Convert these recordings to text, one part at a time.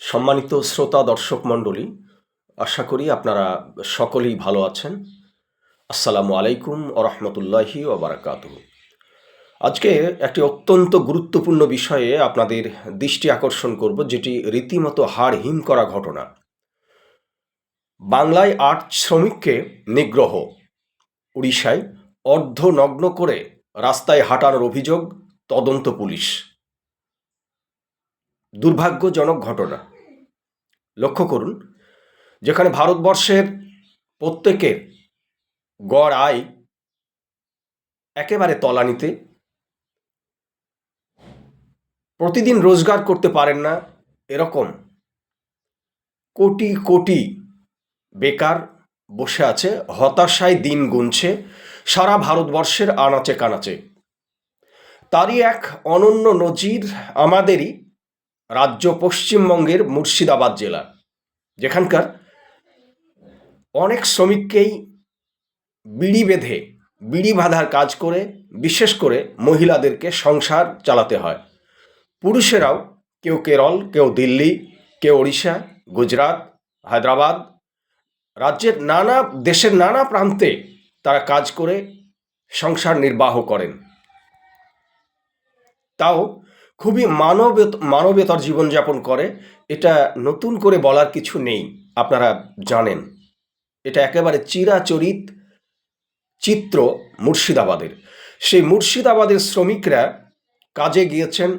সম্মানিত শ্রোতা দর্শক মণ্ডলী, আশা করি আপনারা সকলেই ভালো আছেন। আসসালামু আলাইকুম ওরহমতুল্লাহি ওবারাকাতুহু। আজকে একটি অত্যন্ত গুরুত্বপূর্ণ বিষয়ে আপনাদের দৃষ্টি আকর্ষণ করব, যেটি রীতিমতো হাড় হিম করা ঘটনা। বাংলায় ৮ শ্রমিককে নিগ্রহ, উড়িষ্যায় অর্ধনগ্ন করে রাস্তায় হাঁটানোর অভিযোগ, তদন্ত পুলিশ। দুর্ভাগ্যজনক ঘটনা। লক্ষ্য করুন, যেখানে ভারতবর্ষের প্রত্যেকের গড় আয় একেবারে তলানিতে, প্রতিদিন রোজগার করতে পারেন না এরকম কোটি কোটি বেকার বসে আছে, হতাশায় দিন গুনছে সারা ভারতবর্ষের আনাচে কানাচে। তারই এক অনন্য নজির আমাদেরই রাজ্য পশ্চিমবঙ্গের মুর্শিদাবাদ জেলা, যেখানকার অনেক শ্রমিককেই বিড়ি বেঁধে বিড়ি বাঁধার কাজ করে বিশেষ করে মহিলাদেরকে সংসার চালাতে হয়। পুরুষেরাও কেউ কেরল, কেউ দিল্লি, কেউ ওড়িশা, গুজরাট, হায়দ্রাবাদ, রাজ্যের দেশের নানা প্রান্তে তারা কাজ করে সংসার নির্বাহ করেন। তাও খুবই মানবেতর জীবনযাপন করে। এটা নতুন করে বলার কিছু নেই, আপনারা জানেন। এটা একেবারে চিরাচরিত চিত্র মুর্শিদাবাদের। সেই মুর্শিদাবাদের শ্রমিকরা কাজে গিয়েছেন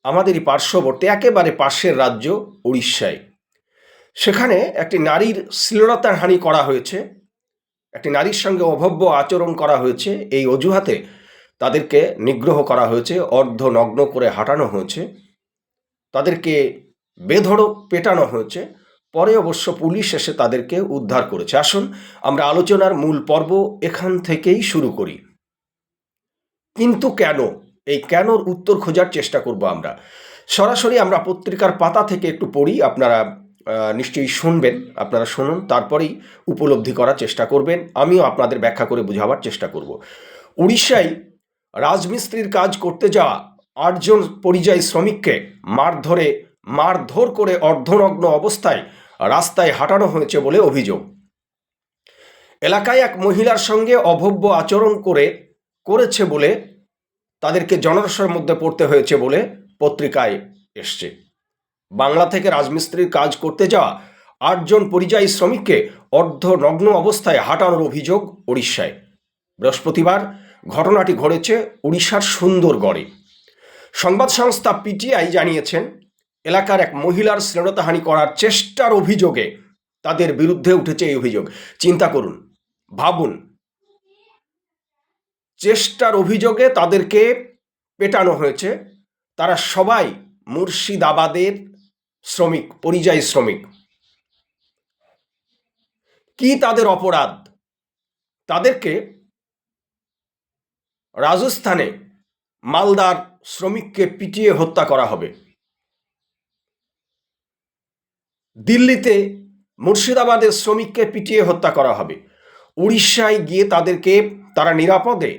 আমাদেরই পার্শ্ববর্তী একেবারে পাশের রাজ্য উড়িষ্যায়। সেখানে একটি নারীর শ্লীলতাহানি করা হয়েছে, একটি নারীর সঙ্গে অভব্য আচরণ করা হয়েছে। এই অজুহাতে তাদেরকে নিগ্রহ করা হয়েছে, অর্ধনগ্ন করে হাঁটানো হয়েছে, তাদেরকে বেধড়ক পেটানো হয়েছে। পরে অবশ্য পুলিশ এসে তাদেরকে উদ্ধার করেছে। আসুন আমরা আলোচনার মূল পর্ব এখান থেকেই শুরু করি। কিন্তু কেন, এই কেনর উত্তর খোঁজার চেষ্টা করব আমরা। সরাসরি আমরা পত্রিকার পাতা থেকে একটু পড়ি, আপনারা নিশ্চয়ই শুনবেন। আপনারা শুনুন, তারপরেই উপলব্ধি করার চেষ্টা করবেন। আমিও আপনাদের ব্যাখ্যা করে বোঝাবার চেষ্টা করব। উড়িষ্যায় রাজমিস্ত্রির কাজ করতে যাওয়া ৮ জন পরিযায়ী শ্রমিককে মারধর করে অর্ধনগ্ন অবস্থায় রাস্তায় হাঁটানো হয়েছে বলে অভিযোগ। এলাকায় এক মহিলার সঙ্গে অভব্য আচরণ করেছে বলে তাদেরকে জনরসের মধ্যে পড়তে হয়েছে বলে পত্রিকায় এসছে। বাংলা থেকে রাজমিস্ত্রির কাজ করতে যাওয়া ৮ জন পরিযায়ী শ্রমিককে অর্ধনগ্ন অবস্থায় হাঁটানোর অভিযোগ উড়িষ্যায়। বৃহস্পতিবার ঘটনাটি ঘটেছে উড়িষ্যার সুন্দরগড়ে। সংবাদ সংস্থা পিটিআই জানিয়েছেন, এলাকার এক মহিলার শ্লীলতাহানি করার চেষ্টার অভিযোগে তাদের বিরুদ্ধে উঠেছে এই অভিযোগ। চিন্তা করুন, ভাবুন, চেষ্টার অভিযোগে তাদেরকে পেটানো হয়েছে। তারা সবাই মুর্শিদাবাদের শ্রমিক, পরিযায়ী শ্রমিক। কি তাদের অপরাধ? তাদেরকে রাজস্থানে মালদার শ্রমিককে পিটিয়ে হত্যা করা হবে, দিল্লিতে মুর্শিদাবাদের শ্রমিককে পিটিয়ে হত্যা করা হবে, উড়িষ্যায় গিয়ে তারা নিরাপদে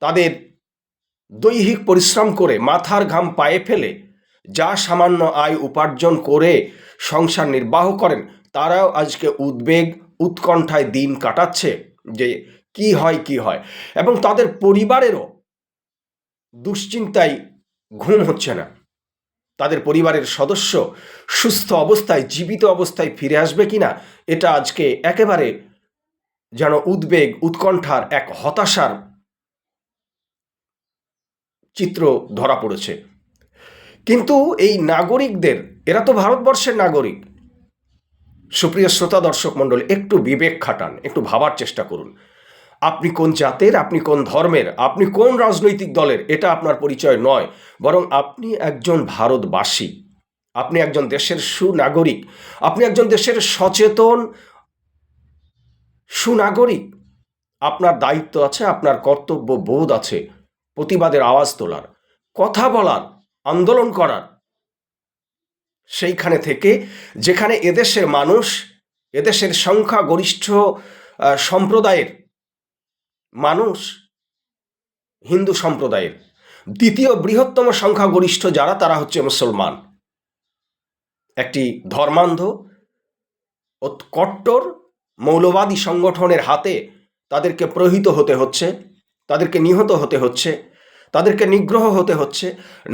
তাদের দৈহিক পরিশ্রম করে মাথার ঘাম পায়ে ফেলে যা সামান্য আয় উপার্জন করে সংসার নির্বাহ করেন, তারাও আজকে উৎকণ্ঠায় দিন কাটাচ্ছে যে কি হয়, এবং তাদের পরিবারেরও দুশ্চিন্তায় ঘুম হচ্ছে না। তাদের পরিবারের সদস্য সুস্থ অবস্থায়, জীবিত অবস্থায় ফিরে আসবে কিনা, এটা আজকে একেবারে যেন উৎকণ্ঠার এক হতাশার চিত্র ধরা পড়েছে। কিন্তু এই নাগরিকদের, এরা তো ভারতবর্ষের নাগরিক। সুপ্রিয় শ্রোতা দর্শক মণ্ডলী, একটু বিবেক খাটান, একটু ভাবার চেষ্টা করুন। আপনি কোন জাতের, আপনি কোন ধর্মের, আপনি কোন রাজনৈতিক দলের, এটা আপনার পরিচয় নয়, বরং আপনি একজন ভারতবাসী, আপনি একজন দেশের সুনাগরিক, আপনি একজন দেশের সচেতন সুনাগরিক। আপনার দায়িত্ব আছে, আপনার কর্তব্য বোধ আছে প্রতিবাদের আওয়াজ তোলার, কথা বলার, আন্দোলন করার। সেইখানে থেকে যেখানে এদেশের মানুষ, এদেশের সংখ্যাগরিষ্ঠ সম্প্রদায়ের মানুষ, হিন্দু সম্প্রদায়ের দ্বিতীয় বৃহত্তম সংখ্যাগরিষ্ঠ যারা, তারা হচ্ছে মুসলমান। একটি ধর্মান্ধ ও কট্টর মৌলবাদী সংগঠনের হাতে তাদেরকে প্রহৃত হতে হচ্ছে, তাদেরকে নিহত হতে হচ্ছে, তাদেরকে নিগ্রহ হতে হচ্ছে।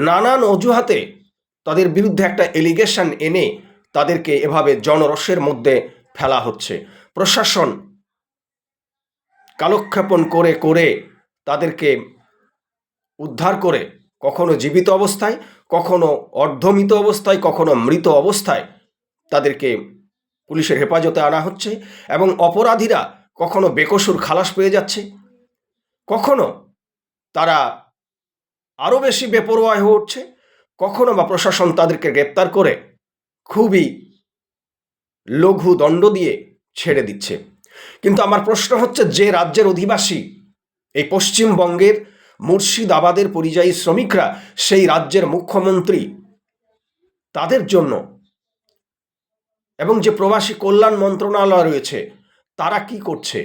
নানান অজুহাতে তাদের বিরুদ্ধে একটা এলিগেশন এনে তাদেরকে এভাবে জনরোষের মধ্যে ফেলা হচ্ছে। প্রশাসন কালক্ষেপণ করে করে তাদেরকে উদ্ধার করে কখনো জীবিত অবস্থায়, কখনো অর্ধমৃত অবস্থায়, কখনো মৃত অবস্থায় তাদেরকে পুলিশের হেফাজতে আনা হচ্ছে, এবং অপরাধীরা কখনো বেকসুর খালাস পেয়ে যাচ্ছে, কখনো তারা আরও বেশি বেপরোয়া হয়ে উঠছে, কখনো বা প্রশাসন তাদেরকে গ্রেপ্তার করে খুবই লঘু দণ্ড দিয়ে ছেড়ে দিচ্ছে। কিন্তু আমার প্রশ্ন হচ্ছে, যে রাজ্যের অধিবাসী এই পশ্চিমবঙ্গের মুর্শিদাবাদের পরিযায়ী শ্রমিকরা, সেই রাজ্যের মুখ্যমন্ত্রী, তাদের জন্য, এবং যে প্রবাসী কল্যাণ মন্ত্রণালয় রয়েছে, তারা কি করছে?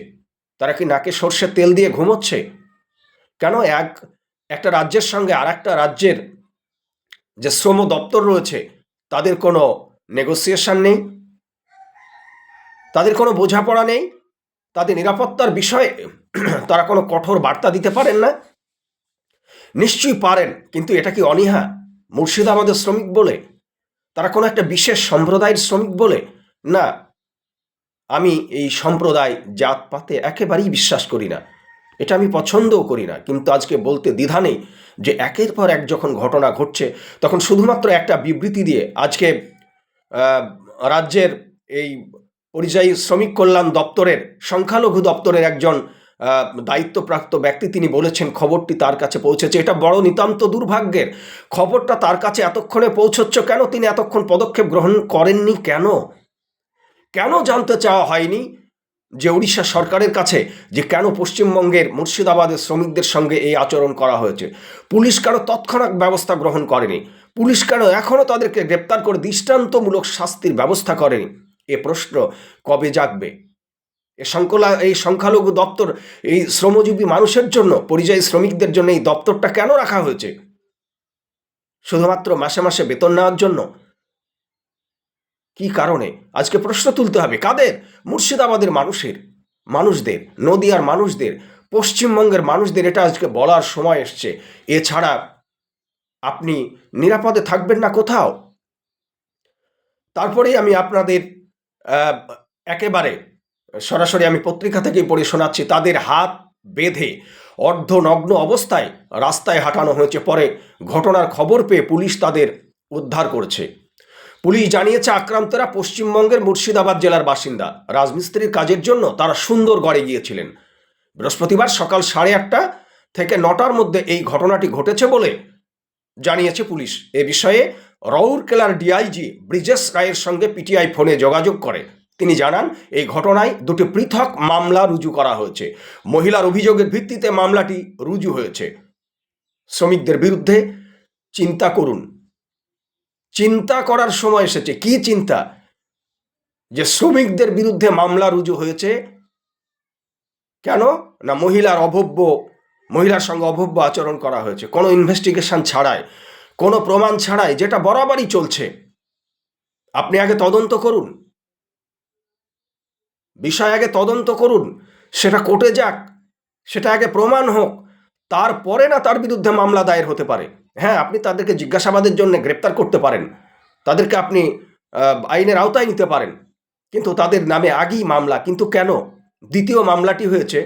তারা কি নাকে সর্ষের তেল দিয়ে ঘুমোচ্ছে? কেন একটা রাজ্যের সঙ্গে আর একটা রাজ্যের যে শ্রম দপ্তর রয়েছে, তাদের কোনো নেগোসিয়েশন নেই, তাদের কোনো বোঝাপড়া নেই, তাদের নিরাপত্তার বিষয়ে তারা কোনো কঠোর বার্তা দিতে পারেন না? নিশ্চয়ই পারেন, কিন্তু এটা কি অনীহা মুর্শিদাবাদের শ্রমিক বলে? তারা কোনো একটা বিশেষ সম্প্রদায়ের শ্রমিক বলে? না, আমি এই সম্প্রদায় জাতপাতে একেবারেই বিশ্বাস করি না, এটা আমি পছন্দও করি না। কিন্তু আজকে বলতে দ্বিধা নেই যে একের পর এক যখন ঘটনা ঘটছে, তখন শুধুমাত্র একটা বিবৃতি দিয়ে আজকে রাজ্যের এই পরিযায়ী শ্রমিক কল্যাণ দপ্তরের সংখ্যালঘু দপ্তরের একজন দায়িত্বপ্রাপ্ত ব্যক্তি তিনি বলেছেন খবরটি তার কাছে পৌঁছেছে। এটা বড় নিতান্ত দুর্ভাগ্যের। খবরটা তার কাছে এতক্ষণে পৌঁছচ্ছে কেন? তিনি এতক্ষণ পদক্ষেপ গ্রহণ করেননি কেন? কেন জানতে চাওয়া হয়নি যে উড়িষ্যা সরকারের কাছে, যে কেন পশ্চিমবঙ্গের মুর্শিদাবাদের শ্রমিকদের সঙ্গে এই আচরণ করা হয়েছে? পুলিশ কেন তৎক্ষণাৎ ব্যবস্থা গ্রহণ করেনি? পুলিশ কেন এখনও তাদেরকে গ্রেপ্তার করে দৃষ্টান্তমূলক শাস্তির ব্যবস্থা করেনি? এ প্রশ্ন কবে জাগবে? এই সংখ্যালঘু দপ্তর, এই শ্রমজীবী মানুষের জন্য, পরিযায়ী শ্রমিকদের জন্য এই দপ্তরটা কেন রাখা হয়েছে? শুধুমাত্র মাসে মাসে বেতন নেওয়ার জন্য? কি কারণে? আজকে প্রশ্ন তুলতে হবে। কাদের? মুর্শিদাবাদের মানুষদের, নদিয়ার মানুষদের, পশ্চিমবঙ্গের মানুষদের। এটা আজকে বলার সময় এসছে। এছাড়া আপনি নিরাপদে থাকবেন না কোথাও। তারপরেই আমি আপনাদের একেবারে সরাসরি আমি পত্রিকা থেকেই পড়ে শোনাচ্ছি। তাদের হাত বেঁধে অর্ধনগ্ন অবস্থায় রাস্তায় হাঁটানো হয়েছে। পরে ঘটনার খবর পেয়ে পুলিশ তাদের উদ্ধার করেছে। পুলিশ জানিয়েছে আক্রান্তরা পশ্চিমবঙ্গের মুর্শিদাবাদ জেলার বাসিন্দা। রাজমিস্ত্রির কাজের জন্য তারা সুন্দরগড়ে গিয়েছিলেন। বৃহস্পতিবার সকাল 8:30 থেকে 9টার মধ্যে এই ঘটনাটি ঘটেছে বলে জানিয়েছে পুলিশ। এ বিষয়ে রাউরকেলার ডিআইজি ব্রিজেশ রায়ের সঙ্গে পিটিআই ফোনে যোগাযোগ করে। তিনি জানান, এই ঘটনায় দুটি পৃথক মামলা রুজু করা হয়েছে। মহিলার অভিযোগের ভিত্তিতে মামলাটি রুজু হয়েছে। শ্রমিকদের বিরুদ্ধে চিন্তা করুন। চিন্তা করার সময় এসেছে। কি চিন্তা? যে শ্রমিকদের বিরুদ্ধে মামলা রুজু হয়েছে কেন? না, মহিলার সঙ্গে অভব্য আচরণ করা হয়েছে, কোনো ইনভেস্টিগেশন ছাড়াই, কোনো প্রমাণ ছাড়াই, যেটা বরাবরই চলছে। আপনি আগে তদন্ত করুন, বিষয় আগে তদন্ত করুন, সেটা কোর্টে যাক, সেটা আগে প্রমাণ হোক, তারপরে না তার বিরুদ্ধে মামলা দায়ের হতে পারে। হ্যাঁ, আপনি তাদেরকে জিজ্ঞাসাবাদের জন্য গ্রেপ্তার করতে পারেন, তাদেরকে আপনি আইনের আওতায় নিতে পারেন, কিন্তু তাদের নামে আগেই মামলা। কিন্তু কেন? দ্বিতীয় মামলাটি হয়েছে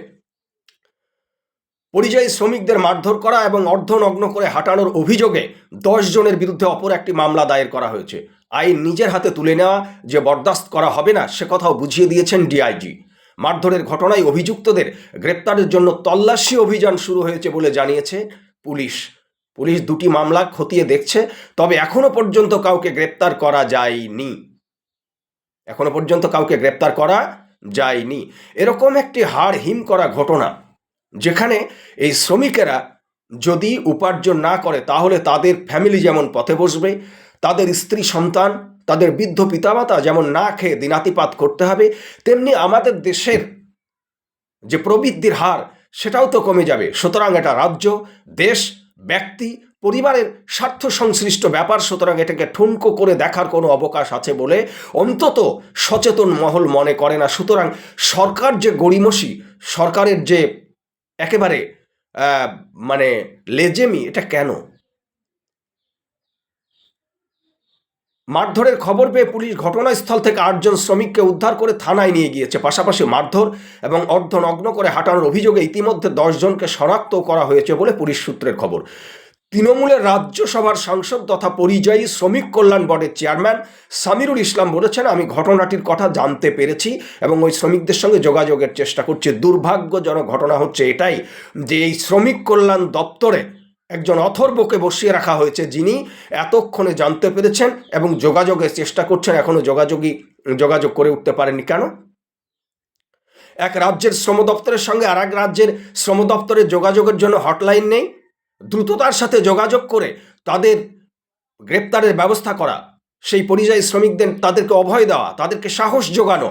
পরিযায়ী শ্রমিকদের মারধর করা এবং অর্ধনগ্ন করে হাঁটানোর অভিযোগে 10 জনের বিরুদ্ধে অপর একটি মামলা দায়ের করা হয়েছে। আইন নিজের হাতে তুলে নেওয়া যে বরদাস্ত করা হবে না, সে কথাও বুঝিয়ে দিয়েছেন ডিআইজি। মারধরের ঘটনায় অভিযুক্তদের গ্রেপ্তারের জন্য তল্লাশি অভিযান শুরু হয়েছে বলে জানিয়েছে পুলিশ। পুলিশ দুটি মামলা খতিয়ে দেখছে, তবে এখনো পর্যন্ত কাউকে গ্রেপ্তার করা যায়নি। এরকম একটি হাড় হিম করা ঘটনা, যেখানে এই শ্রমিকেরা যদি উপার্জন না করে, তাহলে তাদের ফ্যামিলি যেমন পথে বসবে, তাদের স্ত্রী সন্তান, তাদের বৃদ্ধ পিতামাতা যেমন না খেয়ে দিনাতিপাত করতে হবে, তেমনি আমাদের দেশের যে প্রবৃদ্ধির হার, সেটাও তো কমে যাবে। সুতরাং এটা রাজ্য, দেশ, ব্যক্তি, পরিবারের স্বার্থ সংশ্লিষ্ট ব্যাপার, সুতরাং এটাকে ঠুনকো করে দেখার কোনো অবকাশ আছে বলে অন্তত সচেতন মহল মনে করে না। সুতরাং সরকার যে গড়িমসি, সরকারের যে একেবারে মানে লেজেমি, এটা কেন? মারধরের খবর পেয়ে পুলিশ ঘটনাস্থল থেকে 8 জন শ্রমিককে উদ্ধার করে থানায় নিয়ে গিয়েছে। পাশাপাশি মারধর এবং অর্ধনগ্ন করে হাঁটানোর অভিযোগে ইতিমধ্যে 10 জনকে শনাক্ত করা হয়েছে বলে পুলিশ সূত্রের খবর। তৃণমূলের রাজ্যসভার সাংসদ তথা পরিযায়ী শ্রমিক কল্যাণ বোর্ডের চেয়ারম্যান সামিরুল ইসলাম বলেছেন, আমি ঘটনাটির কথা জানতে পেরেছি এবং ওই শ্রমিকদের সঙ্গে যোগাযোগের চেষ্টা করছি। দুর্ভাগ্যজনক ঘটনা হচ্ছে এটাই যে এই শ্রমিক কল্যাণ দপ্তরে একজন অথর্বকে বসিয়ে রাখা হয়েছে, যিনি এতক্ষণে জানতে পেরেছেন এবং যোগাযোগের চেষ্টা করছেন, এখনও যোগাযোগ করে উঠতে পারেননি। কেন? এক রাজ্যের শ্রম দপ্তরের সঙ্গে আর এক রাজ্যের শ্রম দপ্তরের যোগাযোগের জন্য হটলাইন নেই। দ্রুততার সাথে যোগাযোগ করে তাদের গ্রেপ্তারের ব্যবস্থা করা, সেই পরিযায়ী শ্রমিকদের তাদেরকে অভয় দেওয়া, তাদেরকে সাহস যোগানো,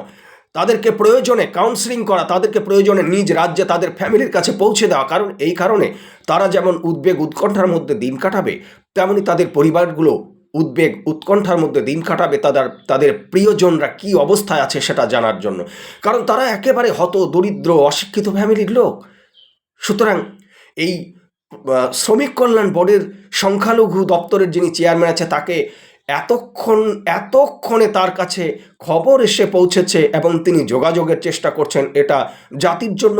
তাদেরকে প্রয়োজনে কাউন্সেলিং করা, তাদেরকে প্রয়োজনে নিজ রাজ্যে তাদের ফ্যামিলির কাছে পৌঁছে দেওয়া। কারণ এই কারণে তারা যেমন উদ্বেগ উৎকণ্ঠার মধ্যে দিন কাটাবে, তেমনি তাদের পরিবারগুলো উদ্বেগ উৎকণ্ঠার মধ্যে দিন কাটাবে তাদের প্রিয়জনরা কি অবস্থায় আছে সেটা জানার জন্য। কারণ তারা একেবারে হত দরিদ্র অশিক্ষিত ফ্যামিলির লোক। সুতরাং এই শ্রমিক কল্যাণ বোর্ডের সংখ্যালঘু দপ্তরের যিনি চেয়ারম্যান আছে, তাকে এতক্ষণে তার কাছে খবর এসে পৌঁছেছে এবং তিনি যোগাযোগের চেষ্টা করছেন। এটা জাতির জন্য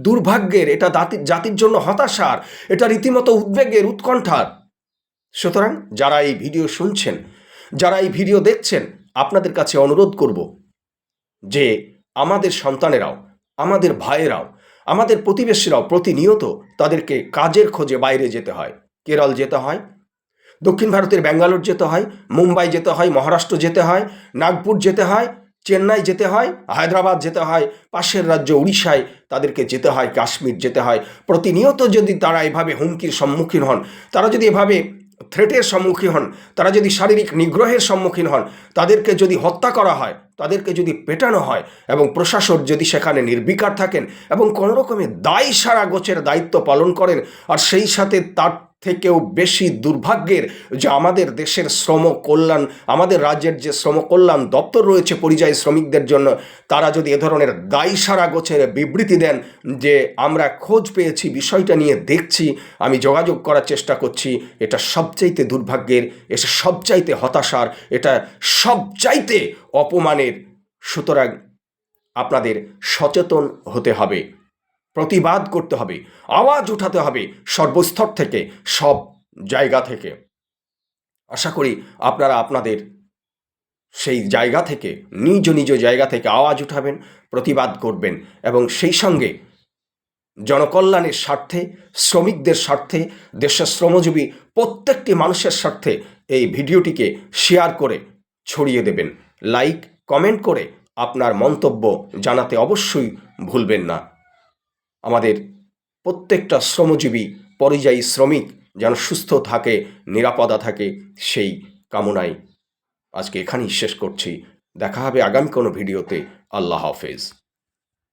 দুর্ভাগ্যের, এটা জাতির জন্য হতাশার, এটা রীতিমতো উদ্বেগের, উৎকণ্ঠার। সুতরাং যারা এই ভিডিও শুনছেন, যারা এই ভিডিও দেখছেন, আপনাদের কাছে অনুরোধ করব যে আমাদের সন্তানেরাও, আমাদের ভাইয়েরাও, আমাদের প্রতিবেশীরাও প্রতিনিয়ত তাদেরকে কাজের খোঁজে বাইরে যেতে হয়। কেরল যেতে হয়, দক্ষিণ ভারতের ব্যাঙ্গালোর যেতে হয়, মুম্বাই যেতে হয়, মহারাষ্ট্র যেতে হয়, নাগপুর যেতে হয়, চেন্নাই যেতে হয়, হায়দ্রাবাদ যেতে হয়, পাশের রাজ্য উড়িষ্যায় তাদেরকে যেতে হয়, কাশ্মীর যেতে হয়। প্রতিনিয়ত যদি তারা এভাবে হুমকির সম্মুখীন হন, তারা যদি এভাবে থ্রেটের সম্মুখীন হন, তারা যদি শারীরিক নিগ্রহের সম্মুখীন হন, তাদেরকে যদি হত্যা করা হয়, তাদেরকে যদি পেটানো হয় এবং প্রশাসক যদি সেখানে নির্বিকার থাকেন এবং কোনো রকমের দায় সারা গোছের দায়িত্ব পালন করেন, আর সেই সাথে তার থেকেও বেশি দুর্ভাগ্যের যে আমাদের দেশের শ্রম কল্যাণ, আমাদের রাজ্যের যে শ্রম কল্যাণ দপ্তর রয়েছে পরিযায়ী শ্রমিকদের জন্য, তারা যদি এ ধরনের দায় সারা গোছের বিবৃতি দেন যে আমরা খোঁজ পেয়েছি, বিষয়টা নিয়ে দেখছি, আমি যোগাযোগ করার চেষ্টা করছি, এটা সবচাইতে দুর্ভাগ্যের, এটা সবচাইতে হতাশার, এটা সবচাইতে অপমানের। সুতরাং আপনাদের সচেতন হতে হবে, প্রতিবাদ করতে হবে, আওয়াজ উঠাতে হবে সর্বস্তর থেকে, সব জায়গা থেকে। আশা করি আপনারা আপনাদের সেই জায়গা থেকে, নিজ নিজ জায়গা থেকে আওয়াজ উঠাবেন, প্রতিবাদ করবেন এবং সেই সঙ্গে জনকল্যাণের স্বার্থে, শ্রমিকদের স্বার্থে, দেশের শ্রমজীবী প্রত্যেকটি মানুষের স্বার্থে এই ভিডিওটিকে শেয়ার করে ছড়িয়ে দেবেন। লাইক, কমেন্ট করে আপনার মন্তব্য জানাতে অবশ্যই ভুলবেন না। আমাদের প্রত্যেকটা শ্রমজীবী পরিযায়ী শ্রমিক যেন সুস্থ থাকে, নিরাপদা থাকে, সেই কামনায় আজকে এখানেই শেষ করছি। দেখা হবে আগামী কোনো ভিডিওতে। আল্লাহ হাফেজ।